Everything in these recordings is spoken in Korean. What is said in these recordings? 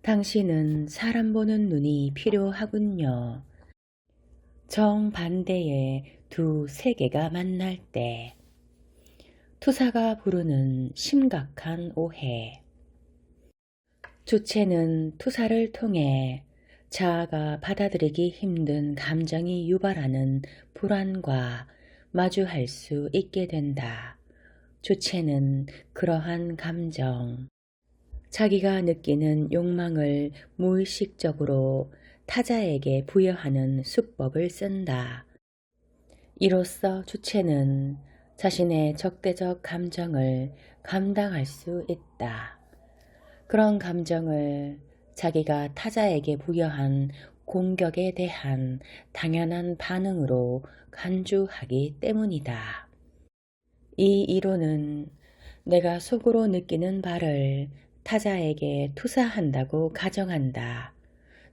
당신은 사람 보는 눈이 필요하군요. 정반대의 두 세계가 만날 때 투사가 부르는 심각한 오해. 주체는 투사를 통해 자아가 받아들이기 힘든 감정이 유발하는 불안과 마주할 수 있게 된다. 주체는 그러한 감정, 자기가 느끼는 욕망을 무의식적으로 타자에게 부여하는 수법을 쓴다. 이로써 주체는 자신의 적대적 감정을 감당할 수 있다. 그런 감정을 자기가 타자에게 부여한 공격에 대한 당연한 반응으로 간주하기 때문이다. 이 이론은 내가 속으로 느끼는 바를 타자에게 투사한다고 가정한다.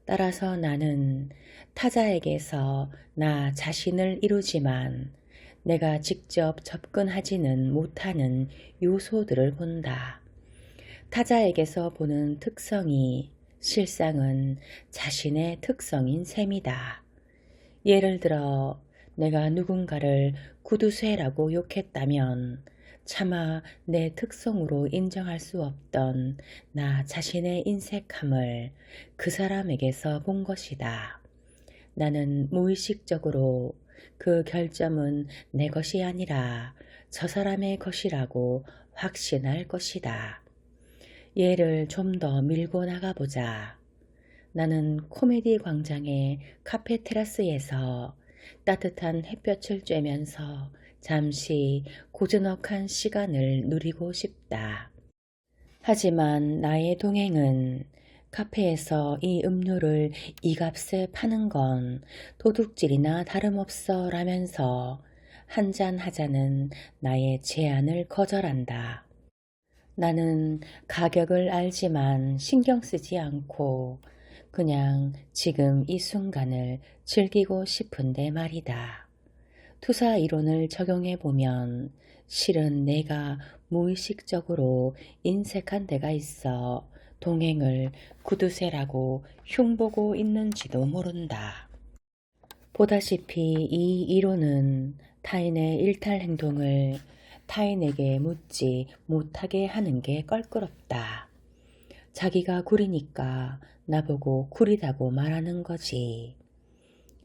따라서 나는 타자에게서 나 자신을 이루지만 내가 직접 접근하지는 못하는 요소들을 본다. 타자에게서 보는 특성이 실상은 자신의 특성인 셈이다. 예를 들어 내가 누군가를 구두쇠라고 욕했다면 차마 내 특성으로 인정할 수 없던 나 자신의 인색함을 그 사람에게서 본 것이다. 나는 무의식적으로 그 결점은 내 것이 아니라 저 사람의 것이라고 확신할 것이다. 얘를 좀 더 밀고 나가보자. 나는 코미디 광장의 카페 테라스에서 따뜻한 햇볕을 쬐면서 잠시 고즈넉한 시간을 누리고 싶다. 하지만 나의 동행은 카페에서 이 음료를 이 값에 파는 건 도둑질이나 다름없어 라면서 한잔 하자는 나의 제안을 거절한다. 나는 가격을 알지만 신경 쓰지 않고 그냥 지금 이 순간을 즐기고 싶은데 말이다. 투사 이론을 적용해 보면 실은 내가 무의식적으로 인색한 데가 있어 동행을 구두쇠라고 흉보고 있는지도 모른다. 보다시피 이 이론은 타인의 일탈 행동을 타인에게 묻지 못하게 하는 게 껄끄럽다. 자기가 구리니까 나보고 구리다고 말하는 거지.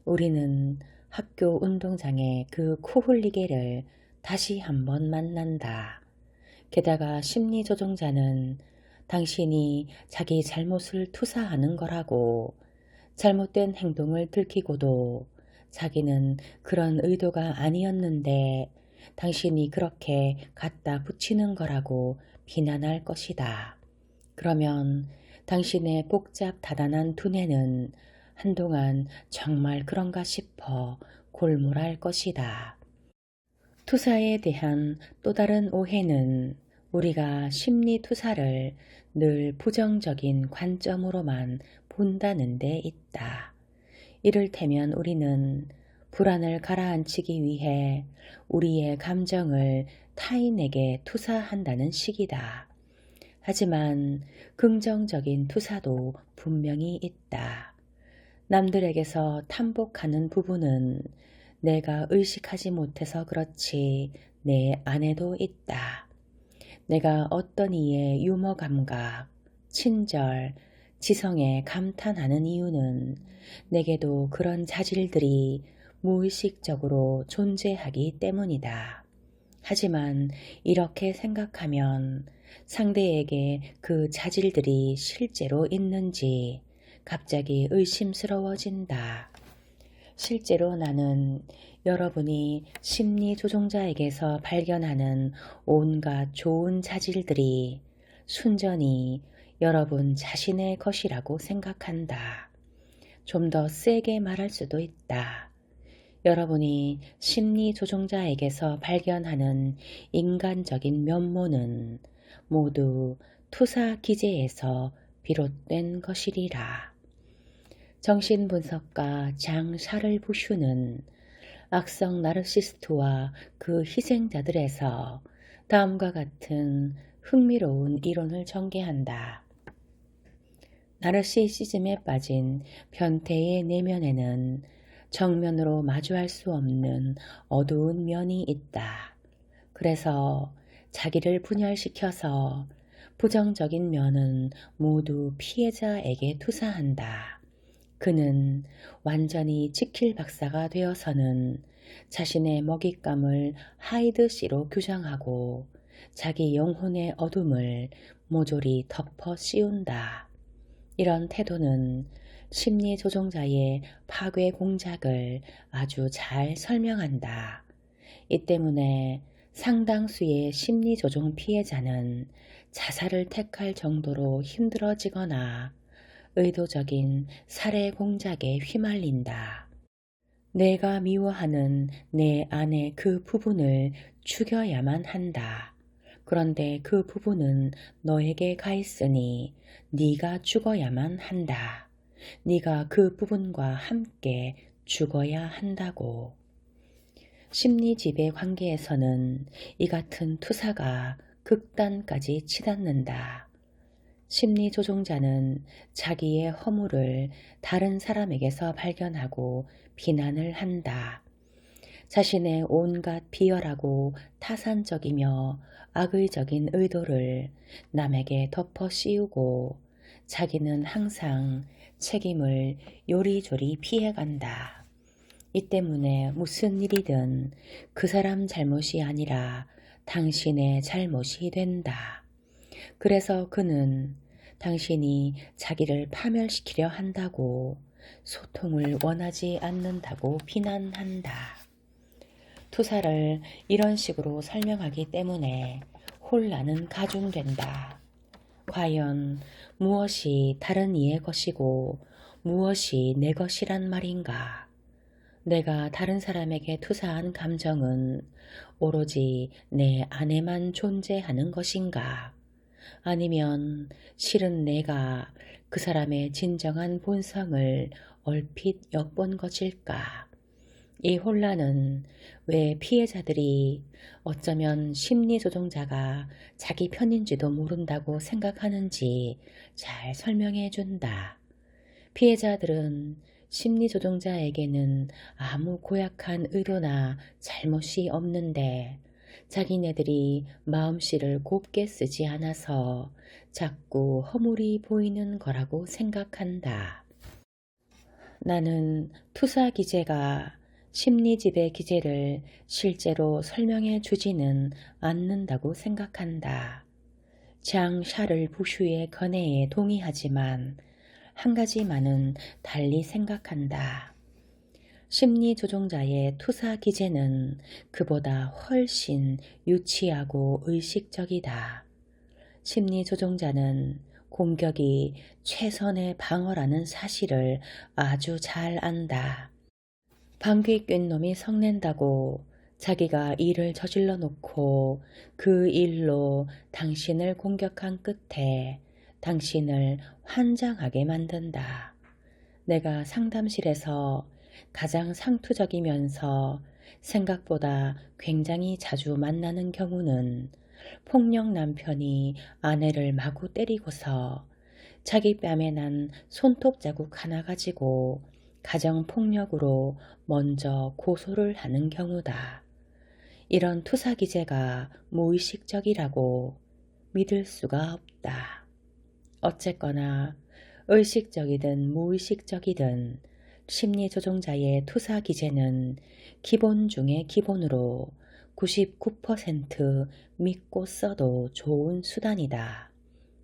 우리는 학교 운동장에 그 코흘리개를 다시 한번 만난다. 게다가 심리조종자는 당신이 자기 잘못을 투사하는 거라고, 잘못된 행동을 들키고도 자기는 그런 의도가 아니었는데 당신이 그렇게 갖다 붙이는 거라고 비난할 것이다. 그러면 당신의 복잡 다단한 두뇌는 한동안 정말 그런가 싶어 골몰할 것이다. 투사에 대한 또 다른 오해는 우리가 심리 투사를 늘 부정적인 관점으로만 본다는 데 있다. 이를테면 우리는 불안을 가라앉히기 위해 우리의 감정을 타인에게 투사한다는 식이다. 하지만 긍정적인 투사도 분명히 있다. 남들에게서 탐복하는 부분은 내가 의식하지 못해서 그렇지 내 안에도 있다. 내가 어떤 이의 유머 감각, 친절, 지성에 감탄하는 이유는 내게도 그런 자질들이 무의식적으로 존재하기 때문이다. 하지만 이렇게 생각하면 상대에게 그 자질들이 실제로 있는지 갑자기 의심스러워진다. 실제로 나는 여러분이 심리 조종자에게서 발견하는 온갖 좋은 자질들이 순전히 여러분 자신의 것이라고 생각한다. 좀 더 세게 말할 수도 있다. 여러분이 심리 조종자에게서 발견하는 인간적인 면모는 모두 투사 기제에서 비롯된 것이리라. 정신분석가 장 샤를 부슈는 악성 나르시스트와 그 희생자들에서 다음과 같은 흥미로운 이론을 전개한다. 나르시시즘에 빠진 변태의 내면에는 정면으로 마주할 수 없는 어두운 면이 있다. 그래서 자기를 분열시켜서 부정적인 면은 모두 피해자에게 투사한다. 그는 완전히 지킬 박사가 되어서는 자신의 먹잇감을 하이드씨로 규정하고 자기 영혼의 어둠을 모조리 덮어 씌운다. 이런 태도는 심리조종자의 파괴 공작을 아주 잘 설명한다. 이 때문에 상당수의 심리조종 피해자는 자살을 택할 정도로 힘들어지거나 의도적인 살해 공작에 휘말린다. 내가 미워하는 내 안의 그 부분을 죽여야만 한다. 그런데 그 부분은 너에게 가 있으니 네가 죽어야만 한다. 네가 그 부분과 함께 죽어야 한다고. 심리지배 관계에서는 이 같은 투사가 극단까지 치닫는다. 심리조종자는 자기의 허물을 다른 사람에게서 발견하고 비난을 한다. 자신의 온갖 비열하고 타산적이며 악의적인 의도를 남에게 덮어 씌우고 자기는 항상 책임을 요리조리 피해간다. 이 때문에 무슨 일이든 그 사람 잘못이 아니라 당신의 잘못이 된다. 그래서 그는 당신이 자기를 파멸시키려 한다고, 소통을 원하지 않는다고 비난한다. 투사를 이런 식으로 설명하기 때문에 혼란은 가중된다. 과연 무엇이 다른 이의 것이고 무엇이 내 것이란 말인가? 내가 다른 사람에게 투사한 감정은 오로지 내 안에만 존재하는 것인가? 아니면 실은 내가 그 사람의 진정한 본성을 얼핏 엿본 것일까? 이 혼란은 왜 피해자들이 어쩌면 심리조종자가 자기 편인지도 모른다고 생각하는지 잘 설명해 준다. 피해자들은 심리조종자에게는 아무 고약한 의도나 잘못이 없는데 자기네들이 마음씨를 곱게 쓰지 않아서 자꾸 허물이 보이는 거라고 생각한다. 나는 투사 기제가 심리지배 기제를 실제로 설명해 주지는 않는다고 생각한다. 장 샤를 부슈의 견해에 동의하지만 한 가지만은 달리 생각한다. 심리조종자의 투사 기제는 그보다 훨씬 유치하고 의식적이다. 심리조종자는 공격이 최선의 방어라는 사실을 아주 잘 안다. 방귀 뀐 놈이 성낸다고 자기가 일을 저질러 놓고 그 일로 당신을 공격한 끝에 당신을 환장하게 만든다. 내가 상담실에서 가장 상투적이면서 생각보다 굉장히 자주 만나는 경우는 폭력 남편이 아내를 마구 때리고서 자기 뺨에 난 손톱 자국 하나 가지고 가정폭력으로 먼저 고소를 하는 경우다. 이런 투사 기제가 무의식적이라고 믿을 수가 없다. 어쨌거나 의식적이든 무의식적이든 심리조종자의 투사 기제는 기본 중의 기본으로 99% 믿고 써도 좋은 수단이다.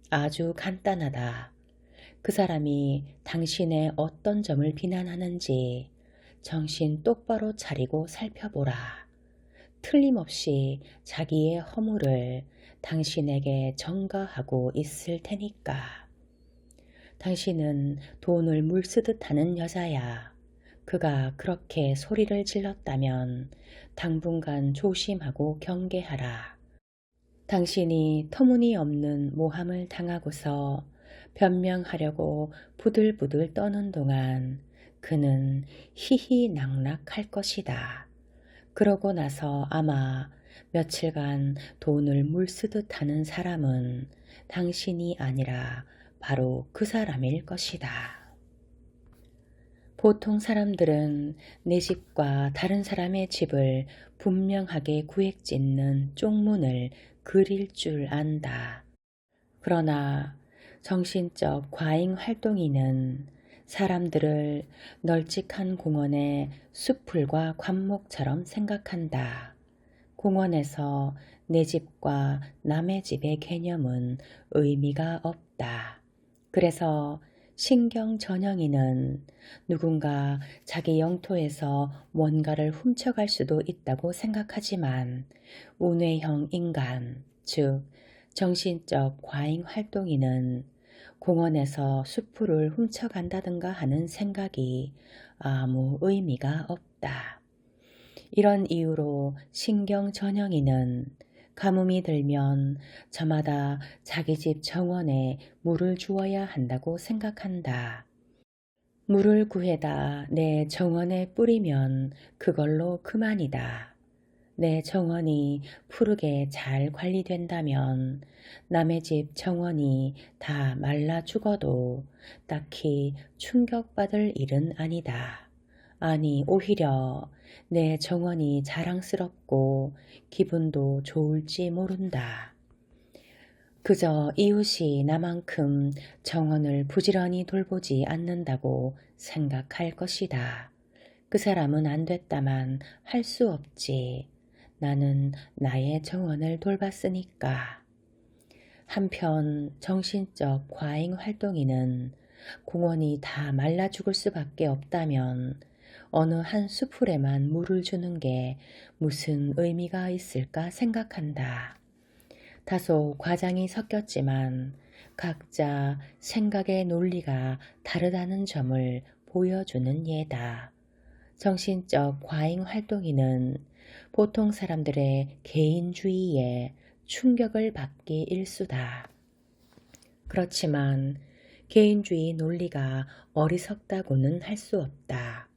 아주 간단하다. 그 사람이 당신의 어떤 점을 비난하는지 정신 똑바로 차리고 살펴보라. 틀림없이 자기의 허물을 당신에게 전가하고 있을 테니까. 당신은 돈을 물쓰듯 하는 여자야. 그가 그렇게 소리를 질렀다면 당분간 조심하고 경계하라. 당신이 터무니없는 모함을 당하고서 변명하려고 부들부들 떠는 동안 그는 희희낙낙할 것이다. 그러고 나서 아마 며칠간 돈을 물쓰듯 하는 사람은 당신이 아니라 바로 그 사람일 것이다. 보통 사람들은 내 집과 다른 사람의 집을 분명하게 구획짓는 쪽문을 그릴 줄 안다. 그러나 정신적 과잉 활동이는 사람들을 널찍한 공원의 숲풀과 관목처럼 생각한다. 공원에서 내 집과 남의 집의 개념은 의미가 없다. 그래서 신경 전형이는 누군가 자기 영토에서 뭔가를 훔쳐갈 수도 있다고 생각하지만 운회형 인간, 즉 정신적 과잉 활동이는 공원에서 숲풀을 훔쳐간다든가 하는 생각이 아무 의미가 없다. 이런 이유로 신경 전형이는 가뭄이 들면 저마다 자기 집 정원에 물을 주어야 한다고 생각한다. 물을 구해다 내 정원에 뿌리면 그걸로 그만이다. 내 정원이 푸르게 잘 관리된다면 남의 집 정원이 다 말라 죽어도 딱히 충격받을 일은 아니다. 아니, 오히려 내 정원이 자랑스럽고 기분도 좋을지 모른다. 그저 이웃이 나만큼 정원을 부지런히 돌보지 않는다고 생각할 것이다. 그 사람은 안 됐다만 할 수 없지. 나는 나의 정원을 돌봤으니까. 한편 정신적 과잉 활동이는 공원이 다 말라 죽을 수밖에 없다면 어느 한 수풀에만 물을 주는 게 무슨 의미가 있을까 생각한다. 다소 과장이 섞였지만 각자 생각의 논리가 다르다는 점을 보여주는 예다. 정신적 과잉 활동이는 보통 사람들의 개인주의에 충격을 받기 일쑤다. 그렇지만 개인주의 논리가 어리석다고는 할 수 없다.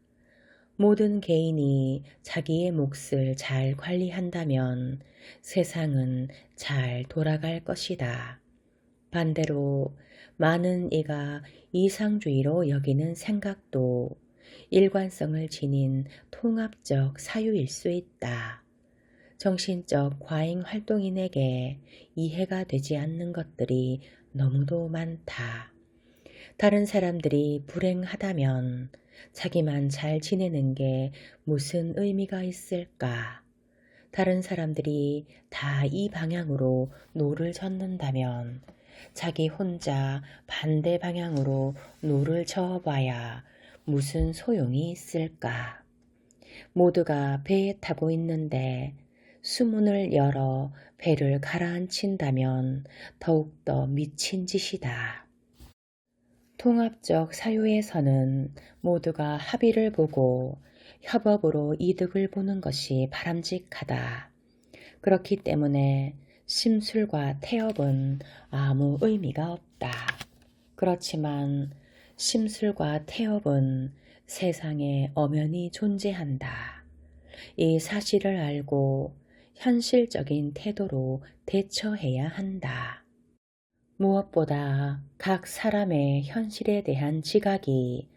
모든 개인이 자기의 몫을 잘 관리한다면 세상은 잘 돌아갈 것이다. 반대로 많은 이가 이상주의로 여기는 생각도 일관성을 지닌 통합적 사유일 수 있다. 정신적 과잉 활동인에게 이해가 되지 않는 것들이 너무도 많다. 다른 사람들이 불행하다면 자기만 잘 지내는 게 무슨 의미가 있을까? 다른 사람들이 다 이 방향으로 노를 젓는다면 자기 혼자 반대 방향으로 노를 저어봐야 무슨 소용이 있을까? 모두가 배에 타고 있는데 수문을 열어 배를 가라앉힌다면 더욱더 미친 짓이다. 통합적 사유에서는 모두가 합의를 보고 협업으로 이득을 보는 것이 바람직하다. 그렇기 때문에 심술과 태업은 아무 의미가 없다. 그렇지만 심술과 태업은 세상에 엄연히 존재한다. 이 사실을 알고 현실적인 태도로 대처해야 한다. 무엇보다 각 사람의 현실에 대한 지각이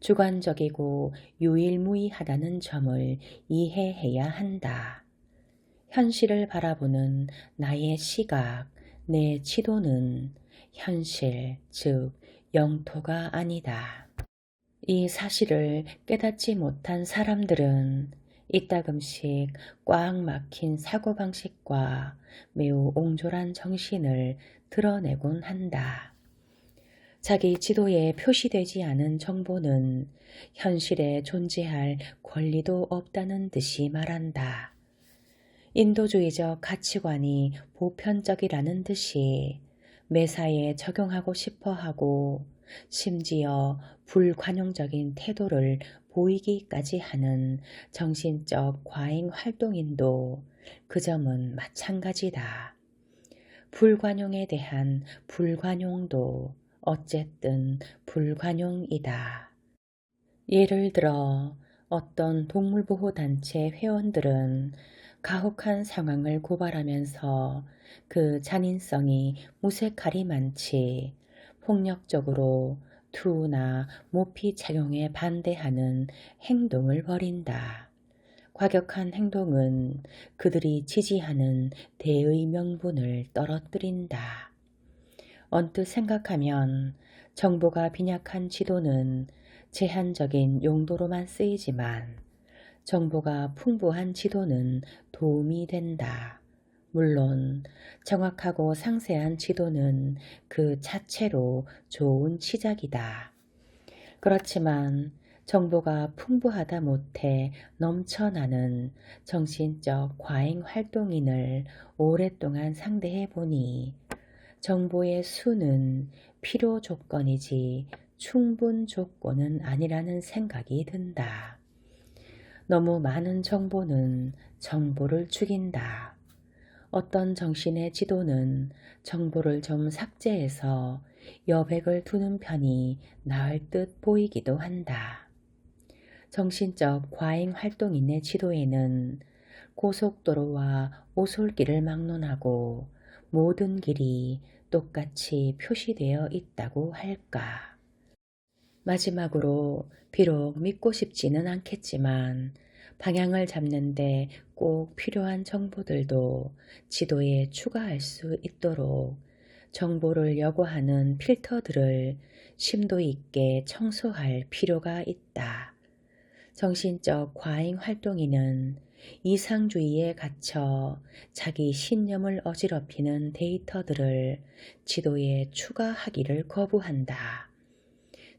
주관적이고 유일무이하다는 점을 이해해야 한다. 현실을 바라보는 나의 시각, 내 지도는 현실, 즉 영토가 아니다. 이 사실을 깨닫지 못한 사람들은 이따금씩 꽉 막힌 사고방식과 매우 옹졸한 정신을 드러내곤 한다. 자기 지도에 표시되지 않은 정보는 현실에 존재할 권리도 없다는 듯이 말한다. 인도주의적 가치관이 보편적이라는 듯이 매사에 적용하고 싶어 하고 심지어 불관용적인 태도를 보이기까지 하는 정신적 과잉 활동인도 그 점은 마찬가지다. 불관용에 대한 불관용도 어쨌든 불관용이다. 예를 들어 어떤 동물보호단체 회원들은 가혹한 상황을 고발하면서 그 잔인성이 무색할이 많지 폭력적으로 투나 모피 착용에 반대하는 행동을 벌인다. 과격한 행동은 그들이 지지하는 대의 명분을 떨어뜨린다. 언뜻 생각하면 정보가 빈약한 지도는 제한적인 용도로만 쓰이지만 정보가 풍부한 지도는 도움이 된다. 물론 정확하고 상세한 지도는 그 자체로 좋은 시작이다. 그렇지만 정보가 풍부하다 못해 넘쳐나는 정신적 과잉 활동인을 오랫동안 상대해 보니 정보의 수는 필요 조건이지 충분 조건은 아니라는 생각이 든다. 너무 많은 정보는 정보를 죽인다. 어떤 정신의 지도는 정보를 좀 삭제해서 여백을 두는 편이 나을 듯 보이기도 한다. 정신적 과잉 활동인의 지도에는 고속도로와 오솔길을 막론하고 모든 길이 똑같이 표시되어 있다고 할까. 마지막으로 비록 믿고 싶지는 않겠지만 방향을 잡는데 꼭 필요한 정보들도 지도에 추가할 수 있도록 정보를 여과하는 필터들을 심도 있게 청소할 필요가 있다. 정신적 과잉 활동인은 이상주의에 갇혀 자기 신념을 어지럽히는 데이터들을 지도에 추가하기를 거부한다.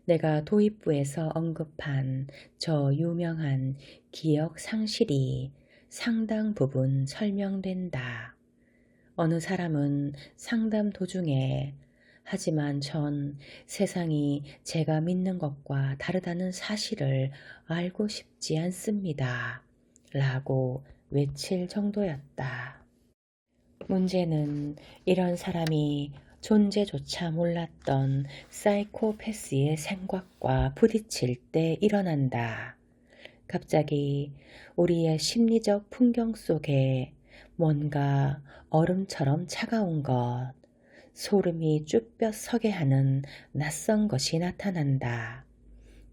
내가 도입부에서 언급한 저 유명한 기억 상실이 상당 부분 설명된다. 어느 사람은 상담 도중에 하지만 전 세상이 제가 믿는 것과 다르다는 사실을 알고 싶지 않습니다. 라고 외칠 정도였다. 문제는 이런 사람이 존재조차 몰랐던 사이코패스의 생각과 부딪힐 때 일어난다. 갑자기 우리의 심리적 풍경 속에 뭔가 얼음처럼 차가운 것, 소름이 쭈뼛 서게 하는 낯선 것이 나타난다.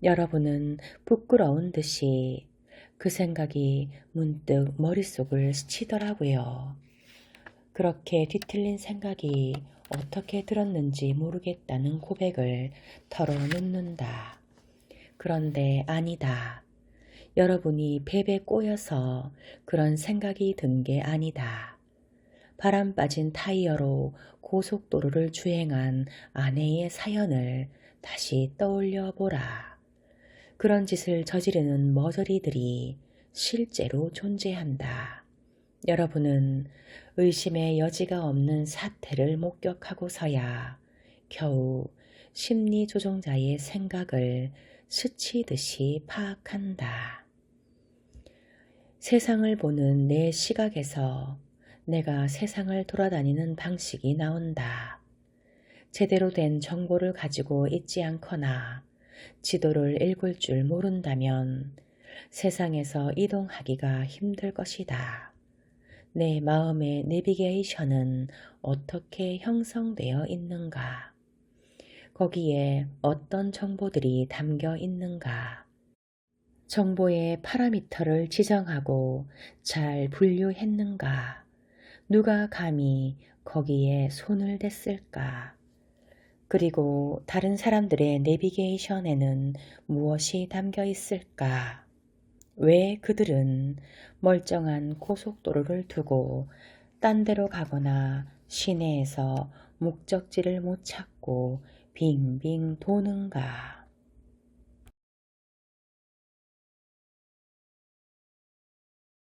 여러분은 부끄러운 듯이 그 생각이 문득 머릿속을 스치더라고요. 그렇게 뒤틀린 생각이 어떻게 들었는지 모르겠다는 고백을 털어놓는다. 그런데 아니다. 여러분이 뱀에 꼬여서 그런 생각이 든 게 아니다. 바람 빠진 타이어로 고속도로를 주행한 아내의 사연을 다시 떠올려 보라. 그런 짓을 저지르는 머저리들이 실제로 존재한다. 여러분은 의심의 여지가 없는 사태를 목격하고서야 겨우 심리조종자의 생각을 스치듯이 파악한다. 세상을 보는 내 시각에서 내가 세상을 돌아다니는 방식이 나온다. 제대로 된 정보를 가지고 있지 않거나 지도를 읽을 줄 모른다면 세상에서 이동하기가 힘들 것이다. 내 마음의 내비게이션은 어떻게 형성되어 있는가? 거기에 어떤 정보들이 담겨 있는가? 정보의 파라미터를 지정하고 잘 분류했는가? 누가 감히 거기에 손을 댔을까? 그리고 다른 사람들의 내비게이션에는 무엇이 담겨 있을까? 왜 그들은 멀쩡한 고속도로를 두고 딴 데로 가거나 시내에서 목적지를 못 찾고 빙빙 도는가?